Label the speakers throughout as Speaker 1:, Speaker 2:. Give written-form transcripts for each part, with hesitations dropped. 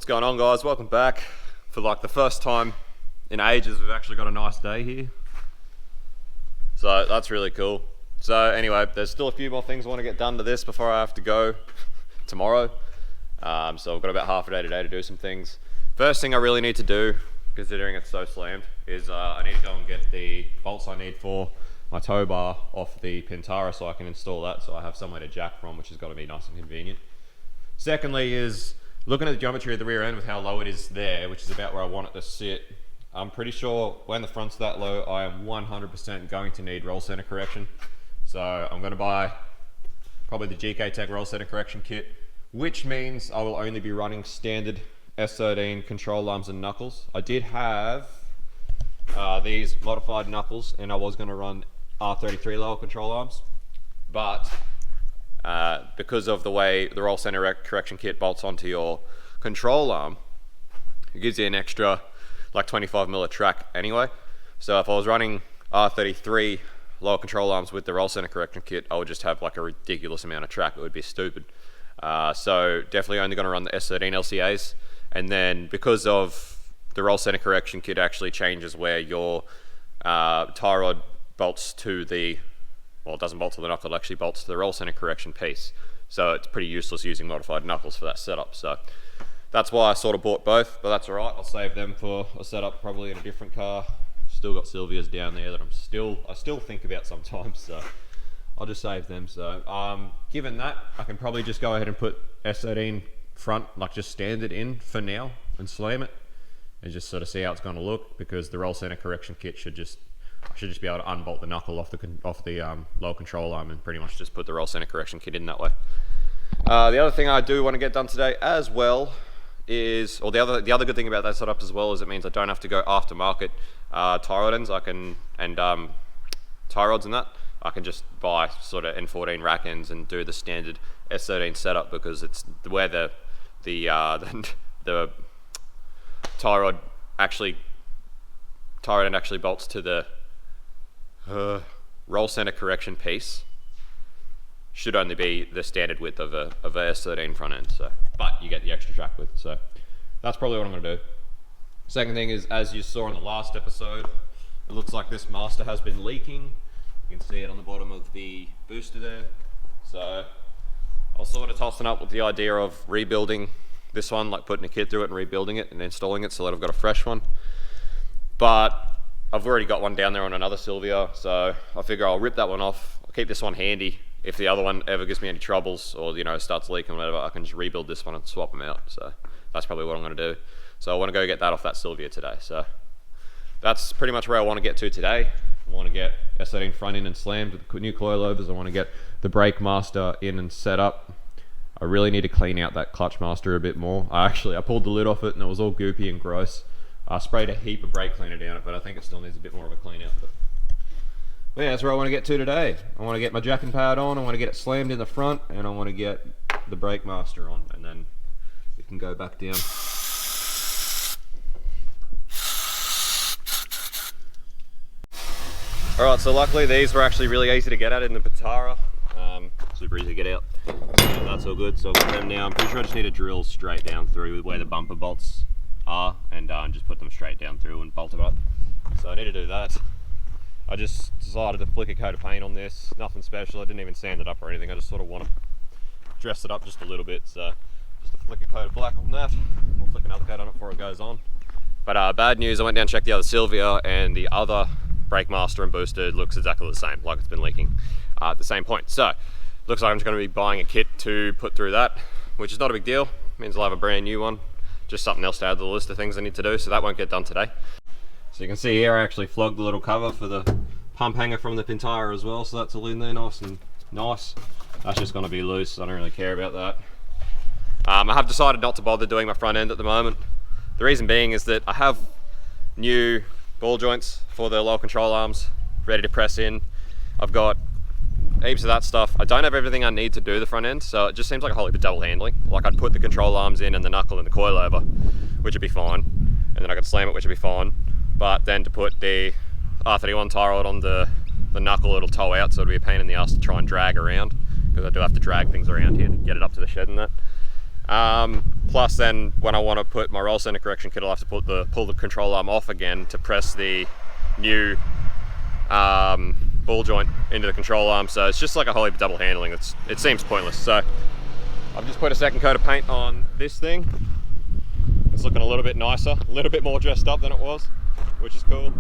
Speaker 1: What's going on, guys? Welcome back. For like the first time in ages, we've actually got a nice day here. So that's really cool. So anyway, there's still a few more things I want to get done to this before I have to go tomorrow. So I've got about half a day today to do some things. First thing I really need to do, considering it's so slammed, is I need to go and get the bolts I need for my tow bar off the Pintara so I can install that so I have somewhere to jack from, which has got to be nice and convenient. Secondly is looking at the geometry of the rear end with how low it is there, which is about where I want it to sit. I'm pretty sure when the front's that low, I am 100% going to need roll center correction. So I'm going to buy probably the GK Tech roll center correction kit, which means I will only be running standard S13 control arms and knuckles. I did have these modified knuckles and I was going to run R33 lower control arms, but because of the way the roll center correction kit bolts onto your control arm, it gives you an extra like 25mm track anyway. So if I was running R33 lower control arms with the roll center correction kit, I would just have like a ridiculous amount of track. It would be stupid. So definitely only going to run the S13 LCAs. And then because of the roll center correction kit actually changes where your tie rod bolts to the, well, it doesn't bolt to the knuckle, it actually bolts to the roll center correction piece. So it's pretty useless using modified knuckles for that setup. So that's why I sort of bought both, but that's all right. I'll save them for a setup probably in a different car. Still got Sylvia's down there that I still think about sometimes, so I'll just save them. So given that, I can probably just go ahead and put S13 front, like just standard in for now and slam it and just sort of see how it's going to look, because the roll center correction kit should just be able to unbolt the knuckle off the lower control arm and pretty much just put the roll center correction kit in that way. The other thing I do want to get done today as well is, or the other good thing about that setup as well is it means I don't have to go aftermarket tie rod ends. And tie rods and that. I can just buy sort of N14 rack ends and do the standard S13 setup, because it's where the tie rod end actually bolts to the roll center correction piece. Should only be the standard width of a S13 front end, so, but you get the extra track width, so that's probably what I'm going to do. Second thing is, as you saw in the last episode, it looks like this master has been leaking. You can see it on the bottom of the booster there. So I was sort of tossing up with the idea of rebuilding this one, like putting a kit through it and rebuilding it and installing it so that I've got a fresh one. But I've already got one down there on another Sylvia, so I figure I'll rip that one off. I'll keep this one handy. If the other one ever gives me any troubles or, you know, starts leaking or whatever, I can just rebuild this one and swap them out. So that's probably what I'm going to do. So I want to go get that off that Sylvia today. So that's pretty much where I want to get to today. I want to get S13 front in and slammed with new coilovers. I want to get the brake master in and set up. I really need to clean out that clutch master a bit more. I pulled the lid off it and it was all goopy and gross. I sprayed a heap of brake cleaner down it, but I think it still needs a bit more of a clean out. But yeah, that's where I want to get to today. I want to get my jacking pad on, I want to get it slammed in the front, and I want to get the brake master on, and then it can go back down. Alright, so luckily these were actually really easy to get at in the Pintara. Super easy to get out. So that's all good. So I've got them now. I'm pretty sure I just need to drill straight down through where the bumper bolts are, and just put them straight down through and bolt it up. So I need to do that. I just decided to flick a coat of paint on this. Nothing special. I didn't even sand it up or anything. I just sort of want to dress it up just a little bit. So just a flick a coat of black on that. I'll flick another coat on it before it goes on. But bad news, I went down and checked the other Sylvia, and the other brake master and booster looks exactly the same, like it's been leaking at the same point. So looks like I'm just going to be buying a kit to put through that, which is not a big deal. Means I'll have a brand new one. Just something else to add to the list of things I need to do, so that won't get done today. So you can see here I actually flogged the little cover for the pump hanger from the Pintara as well, so that's all in there nice and nice. That's just going to be loose, so I don't really care about that. I have decided not to bother doing my front end at the moment. The reason being is that I have new ball joints for the lower control arms ready to press in. I've got heaps of that stuff. I don't have everything I need to do the front end, so it just seems like a whole heap of double handling. Like I'd put the control arms in and the knuckle and the coilover, which would be fine, and then I could slam it, which would be fine. But then to put the R31 tie rod on the knuckle, it'll tow out, so it'll be a pain in the ass to try and drag around, because I do have to drag things around here to get it up to the shed and that. Plus then when I want to put my roll center correction kit, I'll have to pull the control arm off again to press the new ball joint into the control arm. So it's just like a whole heap of double handling. It seems pointless. So I've just put a second coat of paint on this thing. It's looking a little bit nicer, a little bit more dressed up than it was, which is cool.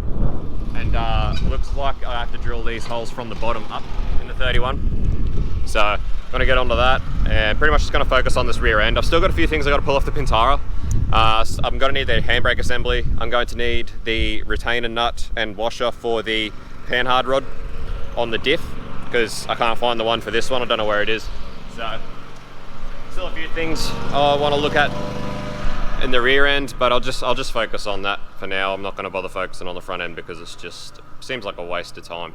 Speaker 1: And looks like I have to drill these holes from the bottom up in the 31. So I'm gonna get onto that and pretty much just gonna focus on this rear end. I've still got a few things I gotta pull off the Pintara. I'm gonna need the handbrake assembly. I'm going to need the retainer nut and washer for the panhard rod on the diff, because I can't find the one for this one. I don't know where it is. So still a few things I wanna look at in the rear end, but I'll just focus on that for now. I'm not going to bother focusing on the front end because it's just seems like a waste of time.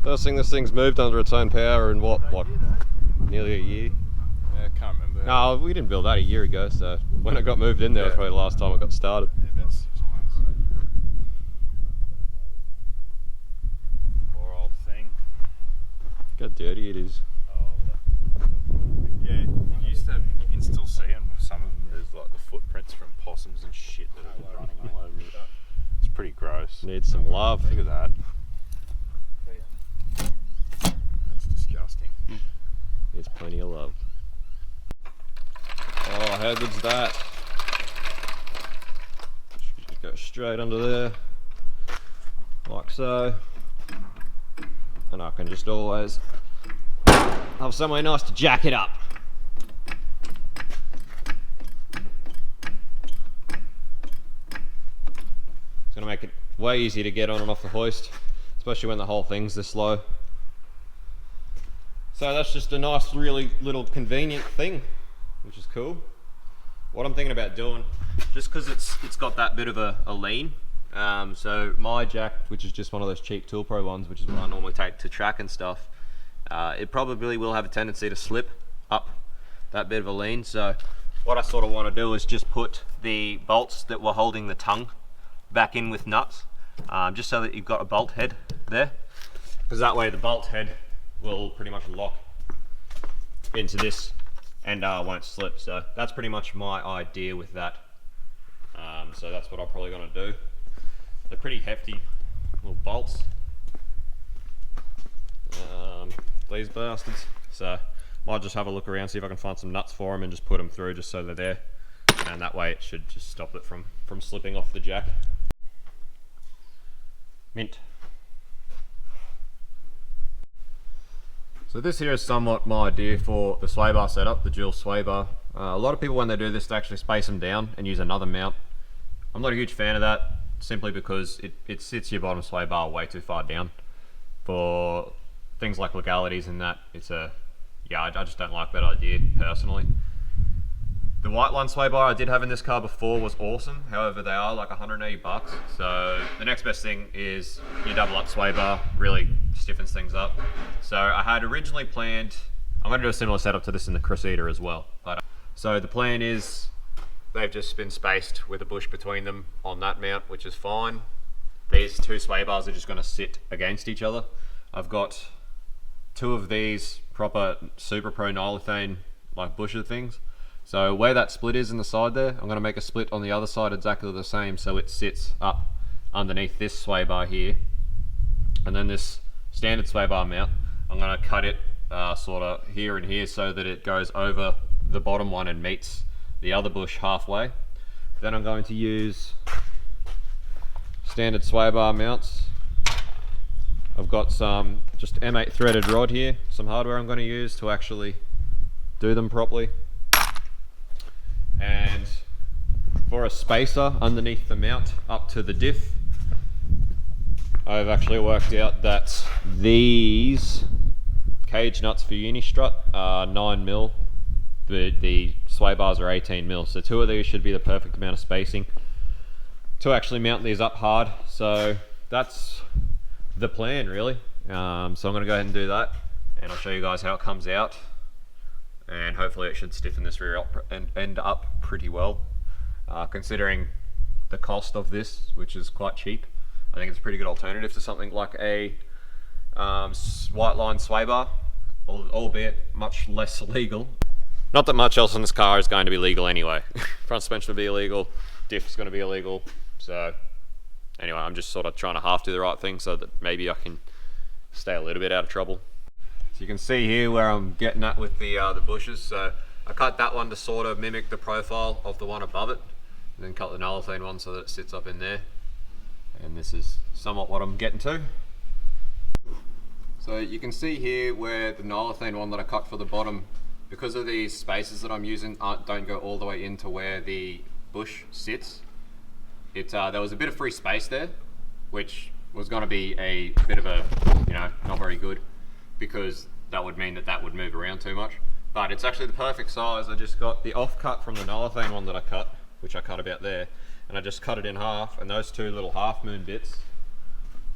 Speaker 1: First thing, this thing's moved under its own power in what, like nearly a year?
Speaker 2: Yeah, I can't remember.
Speaker 1: No, we didn't build that a year ago, so when it got moved in there was probably the last time it got started.
Speaker 2: Yeah, about 6 months. Poor old thing.
Speaker 1: Look how dirty it is.
Speaker 2: Yeah, you can still see them. Some of them, there's like the footprints from possums and shit that have been running all over it. It's pretty gross.
Speaker 1: Needs some love.
Speaker 2: Look at that. That's disgusting.
Speaker 1: Needs plenty of love. Oh, how good's that? Just go straight under there, like so. And I can just always have somewhere nice to jack it up. It's gonna make it way easier to get on and off the hoist, especially when the whole thing's this low. So that's just a nice, really little convenient thing, which is cool. What I'm thinking about doing, just because it's got that bit of a lean, so my jack, which is just one of those cheap Tool Pro ones, which is what I normally take to track and stuff, it probably will have a tendency to slip up that bit of a lean. So what I sort of want to do is just put the bolts that were holding the tongue back in with nuts, just so that you've got a bolt head there, because that way the bolt head will pretty much lock into this and won't slip. So that's pretty much my idea with that. So that's what I'm probably going to do. They're pretty hefty little bolts, these bastards. So might just have a look around, see if I can find some nuts for them and just put them through just so they're there, and that way it should just stop it from slipping off the jack. Mint. So this here is somewhat my idea for the swaybar setup, the dual swaybar. A lot of people, when they do this, they actually space them down and use another mount. I'm not a huge fan of that, simply because it sits your bottom swaybar way too far down. For things like legalities and that, I just don't like that idea personally. The white line swaybar I did have in this car before was awesome. However, they are like 180 bucks. So the next best thing is your double up swaybar, really stiffens things up. So I had originally planned, I'm going to do a similar setup to this in the Crusader as well. But so the plan is they've just been spaced with a bush between them on that mount, which is fine. These two swaybars are just going to sit against each other. I've got two of these proper Super Pro Nylethane like busher things. So where that split is in the side there, I'm going to make a split on the other side exactly the same, so it sits up underneath this sway bar here. And then this standard sway bar mount, I'm going to cut it sort of here and here so that it goes over the bottom one and meets the other bush halfway. Then I'm going to use standard swaybar mounts. I've got some just M8 threaded rod here, some hardware I'm going to use to actually do them properly. And for a spacer underneath the mount up to the diff, I've actually worked out that these cage nuts for Unistrut are 9mm, the Swaybars are 18mm, so 2 of these should be the perfect amount of spacing to actually mount these up hard. So that's the plan really. So I'm going to go ahead and do that, and I'll show you guys how it comes out, and hopefully it should stiffen this rear end up pretty well, considering the cost of this, which is quite cheap. I think it's a pretty good alternative to something like a white line swaybar, albeit much less legal. Not that much else in this car is going to be legal anyway. Front suspension will be illegal, diff is going to be illegal, so anyway, I'm just sort of trying to half do the right thing so that maybe I can stay a little bit out of trouble. So you can see here where I'm getting at with the bushes. So I cut that one to sort of mimic the profile of the one above it, and then cut the Nolithine one so that it sits up in there. And this is somewhat what I'm getting to. So you can see here where the Nolithine one that I cut for the bottom, because of these spaces that I'm using don't go all the way into where the bush sits. There was a bit of free space there, which was going to be a bit of a, not very good, because that would mean that that would move around too much. But it's actually the perfect size. I just got the offcut from the Nolithine one that I cut, which I cut about there, and I just cut it in half, and those 2 little half moon bits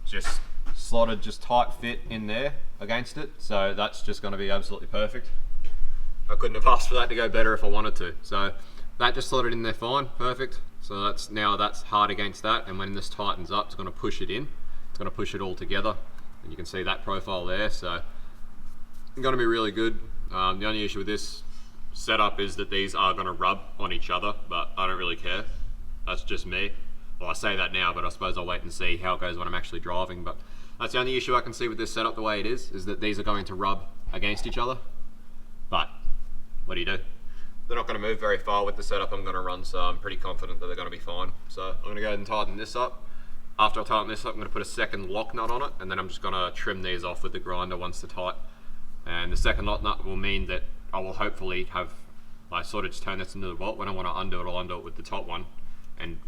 Speaker 1: just slotted just tight fit in there against it. So that's just going to be absolutely perfect. I couldn't have asked for that to go better if I wanted to. So that just slotted in there fine, perfect. So that's hard against that, and when this tightens up, it's going to push it in. It's going to push it all together, and you can see that profile there. So it's going to be really good. The only issue with this setup is that these are going to rub on each other, but I don't really care. That's just me. Well, I say that now, but I suppose I'll wait and see how it goes when I'm actually driving. But that's the only issue I can see with this setup the way it is that these are going to rub against each other. But what do you do? They're not going to move very far with the setup I'm going to run, so I'm pretty confident that they're going to be fine. So I'm going to go ahead and tighten this up. After I tighten this up, I'm going to put a second lock nut on it, and then I'm just going to trim these off with the grinder once they're tight. And the second lock nut will mean that I will hopefully have, I sort of just turn this into the bolt. When I want to undo it, I'll undo it with the top one and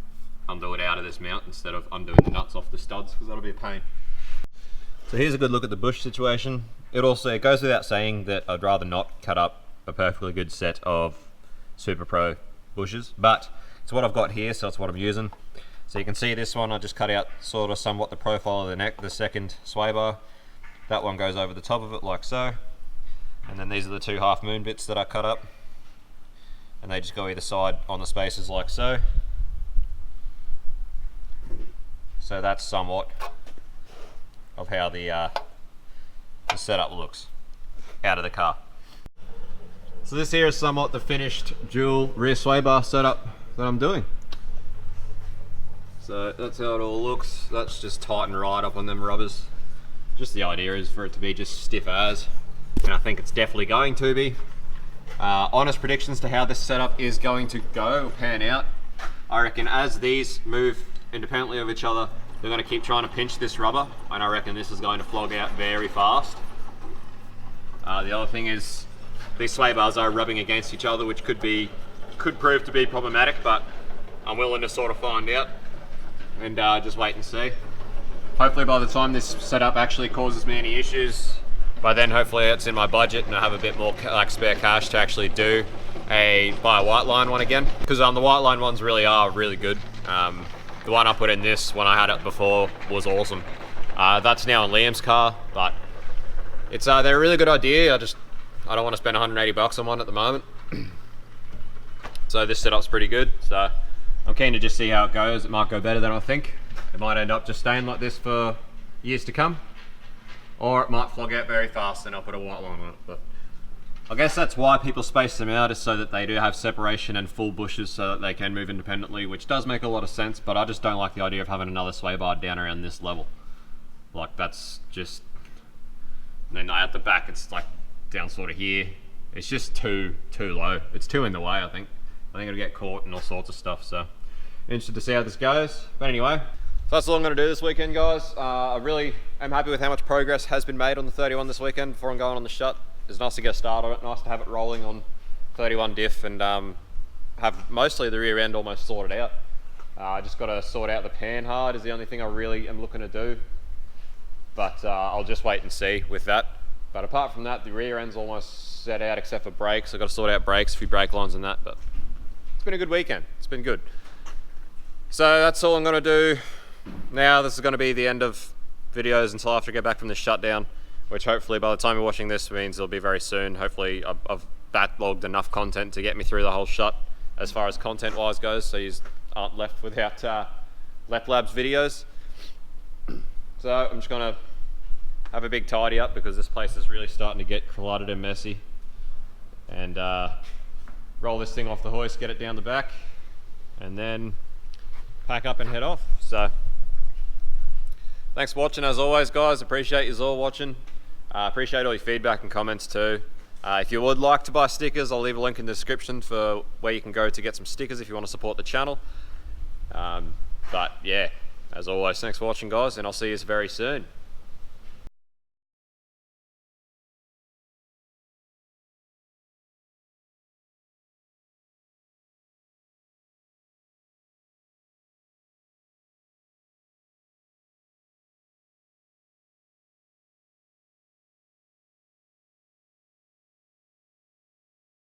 Speaker 1: undo it out of this mount instead of undoing the nuts off the studs, because that'll be a pain. So here's a good look at the bush situation. It goes without saying that I'd rather not cut up a perfectly good set of Super Pro bushes, but it's what I've got here, so it's what I'm using. So you can see this one, I just cut out sort of somewhat the profile of the neck, the second swaybar. That one goes over the top of it like so. And then these are the 2 half moon bits that I cut up. And they just go either side on the spaces like so. So that's somewhat of how the setup looks out of the car. So this here is somewhat the finished dual rear swaybar setup that I'm doing. So that's how it all looks. That's just tightened right up on them rubbers. Just the idea is for it to be just stiff as, and I think it's definitely going to be. Honest predictions to how this setup is going to go, pan out. I reckon as these move independently of each other, they're going to keep trying to pinch this rubber, and I reckon this is going to flog out very fast. The other thing is these sway bars are rubbing against each other, which could prove to be problematic, but I'm willing to sort of find out and just wait and see. Hopefully by the time this setup actually causes me any issues, by then hopefully it's in my budget and I have a bit more spare cash to actually buy a white line one again, because the white line ones are really good. The one I put in this, when I had it before, was awesome. That's now in Liam's car, but they're a really good idea. I don't want to spend 180 bucks on one at the moment. So this setup's pretty good, so I'm keen to just see how it goes. It might go better than I think. It might end up just staying like this for years to come, or it might flog out very fast and I'll put a white line on it. But I guess that's why people space them out, is so that they do have separation and full bushes so that they can move independently, which does make a lot of sense, but I just don't like the idea of having another sway bar down around this level. Like, that's just, and then at the back it's like down sort of here. It's just too low. It's too in the way, I think. I think it'll get caught and all sorts of stuff, so interested to see how this goes. But anyway, so that's all I'm going to do this weekend, guys. I really am happy with how much progress has been made on the 31 this weekend before I'm going on the shut. It's nice to get a start on it, nice to have it rolling on 31 diff and have mostly the rear end almost sorted out. I just got to sort out the pan hard is the only thing I really am looking to do. But I'll just wait and see with that. But apart from that, the rear end's almost set out except for brakes. I've got to sort out brakes, a few brake lines and that, but it's been a good weekend. It's been good. So that's all I'm going to do. Now this is going to be the end of videos until after I get back from the shutdown, which hopefully by the time you're watching this means it'll be very soon. Hopefully I've backlogged enough content to get me through the whole shut as far as content wise goes, so you aren't left without Lep Labs videos. So I'm just going to have a big tidy up because this place is really starting to get cluttered and messy, and roll this thing off the hoist, get it down the back, and then pack up and head off. So thanks for watching as always, guys. Appreciate you all watching. Appreciate all your feedback and comments too. If you would like to buy stickers, I'll leave a link in the description for where you can go to get some stickers if you want to support the channel. But yeah, as always, thanks for watching, guys, and I'll see you very soon.